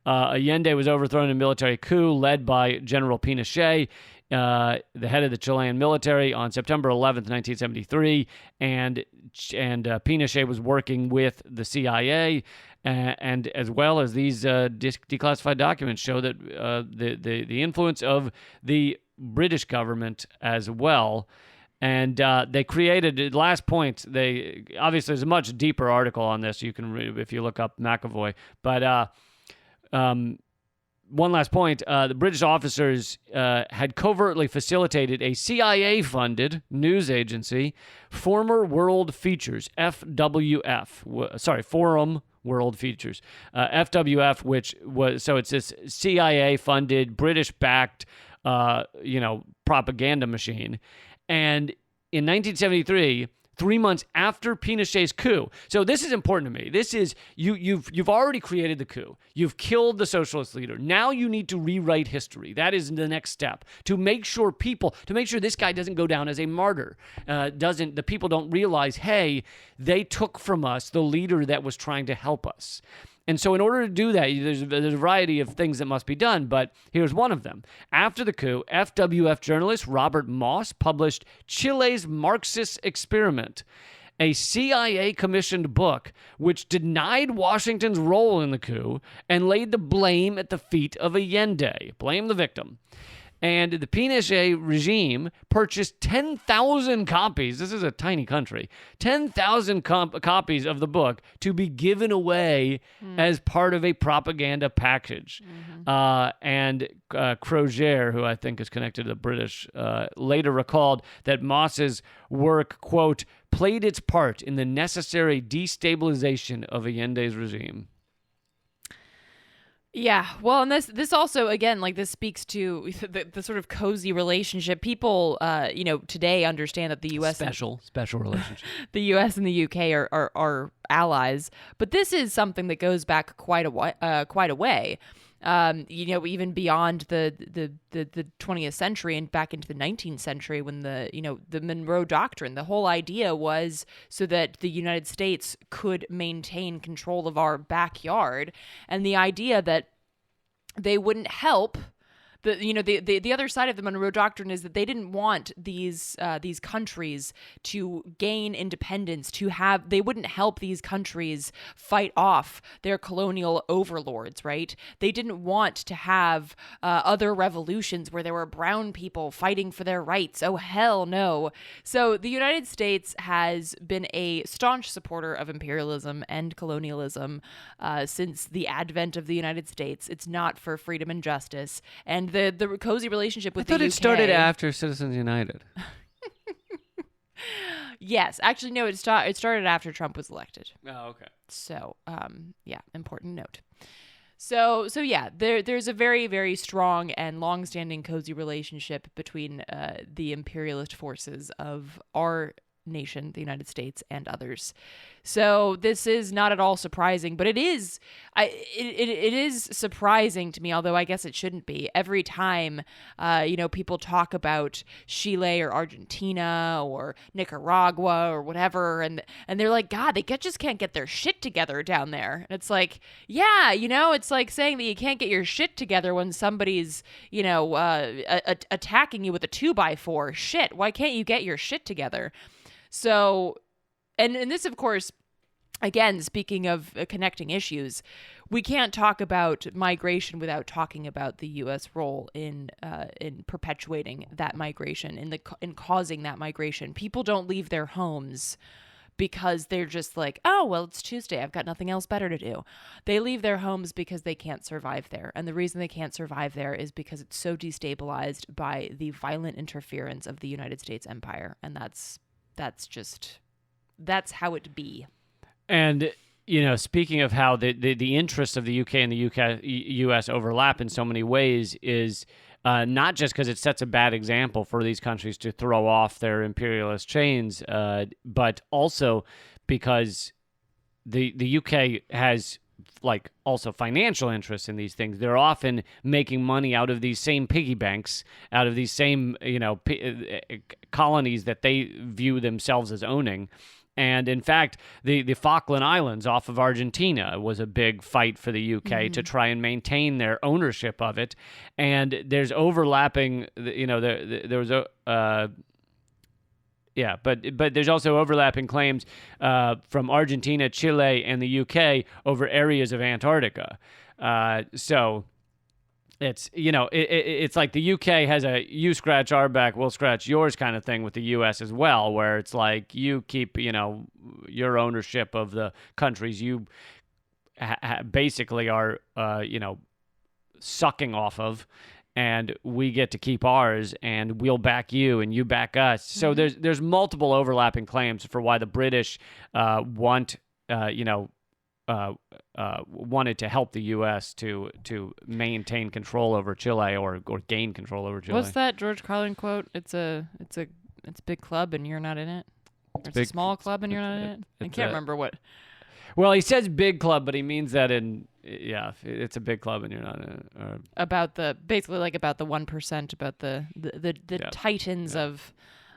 Allende was overthrown in a military coup led by General Pinochet, the head of the Chilean military, on September 11th, 1973, and Pinochet was working with the CIA, and as well as these declassified documents show that the influence of the British government as well. And they created, last point, obviously there's a much deeper article on this you can read if you look up McAvoy, but one last point, the British officers had covertly facilitated a CIA-funded news agency, Former World Features, FWF, Forum World Features, FWF, which was, so it's this CIA-funded, British-backed, propaganda machine. And in 1973, 3 months after Pinochet's coup. So this is important to me. This is you've already created the coup. You've killed the socialist leader. Now you need to rewrite history. That is the next step to make sure this guy doesn't go down as a martyr. The people don't realize, hey, they took from us the leader that was trying to help us. And so in order to do that, there's a variety of things that must be done, but here's one of them. After the coup, FWF journalist Robert Moss published Chile's Marxist Experiment, a CIA-commissioned book which denied Washington's role in the coup and laid the blame at the feet of Allende. Blame the victim. And the Pinochet regime purchased 10,000 copies. This is a tiny country. 10,000 copies of the book to be given away as part of a propaganda package. And Crozier, who I think is connected to the British, later recalled that Moss's work, quote, played its part in the necessary destabilization of Allende's regime. Yeah, well, and this also, again, like this speaks to the sort of cozy relationship. People, today understand that the U.S. special relationship. The U.S. and the U.K. are allies, but this is something that goes back quite a way. Even beyond the 20th century and back into the 19th century, when the Monroe Doctrine, the whole idea was so that the United States could maintain control of our backyard, and the idea that they wouldn't help. The other side of the Monroe Doctrine is that they didn't want these countries to gain independence, they wouldn't help these countries fight off their colonial overlords, right? They didn't want to have other revolutions where there were brown people fighting for their rights. Oh, hell no. So the United States has been a staunch supporter of imperialism and colonialism since the advent of the United States. It's not for freedom and justice. And the cozy relationship with the UK. I thought it started after Citizens United. Yes, actually, no. It started after Trump was elected. Oh, okay. So, important note. So yeah, there's a very, very strong and long-standing cozy relationship between the imperialist forces of our nation, the United States, and others. So this is not at all surprising, but it is surprising to me, although I guess it shouldn't be. Every time, people talk about Chile or Argentina or Nicaragua or whatever, and they're like, God, they just can't get their shit together down there. And it's like, yeah, it's like saying that you can't get your shit together when somebody's, attacking you with a 2x4. Shit, why can't you get your shit together? So, and this, of course, again, speaking of connecting issues, we can't talk about migration without talking about the U.S. role in perpetuating that migration, in causing that migration. People don't leave their homes because they're just like, oh, well, it's Tuesday, I've got nothing else better to do. They leave their homes because they can't survive there. And the reason they can't survive there is because it's so destabilized by the violent interference of the United States empire. And that's how it be. And, speaking of how the interests of the UK and the US overlap in so many ways is not just because it sets a bad example for these countries to throw off their imperialist chains, but also because the UK has also financial interests in these things. They're often making money out of these same piggy banks, out of these same colonies that they view themselves as owning. And in fact, the Falkland Islands off of Argentina was a big fight for the UK to try and maintain their ownership of it. And there's overlapping, there was but there's also overlapping claims from Argentina, Chile, and the UK over areas of Antarctica. So it's, it's like the UK has a you scratch our back, we'll scratch yours kind of thing with the US as well, where it's like you keep, your ownership of the countries you basically are, sucking off of, and we get to keep ours, and we'll back you and you back us. So there's multiple overlapping claims for why the British wanted to help the U.S. to maintain control over Chile or gain control over Chile. What's that George Carlin quote? It's a big club and you're not in it. Or it's a small club and you're not in it. I can't remember what. Well, he says big club, but he means that it's a big club and you're not in it. About the 1%, about the titans of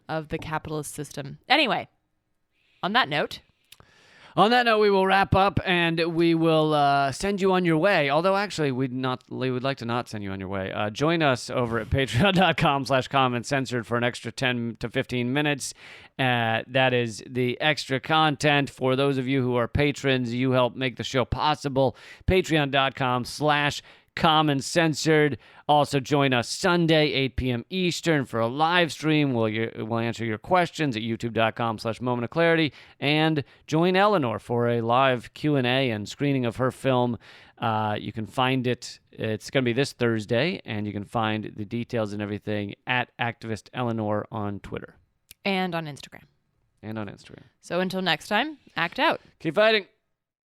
the capitalist system. Anyway, on that note, we will wrap up, and we will send you on your way. Although, actually, we would like to not send you on your way. Join us over at patreon.com/commentcensored for an extra 10 to 15 minutes. That is the extra content for those of you who are patrons. You help make the show possible. Patreon.com/commentcensored. Also, join us Sunday, 8 p.m. Eastern for a live stream. We'll answer your questions at youtube.com/momentofclarity. And join Eleanor for a live Q&A and screening of her film. You can find it. It's going to be this Thursday, and you can find the details and everything at Activist Eleanor on Twitter. And on Instagram. So until next time, act out. Keep fighting.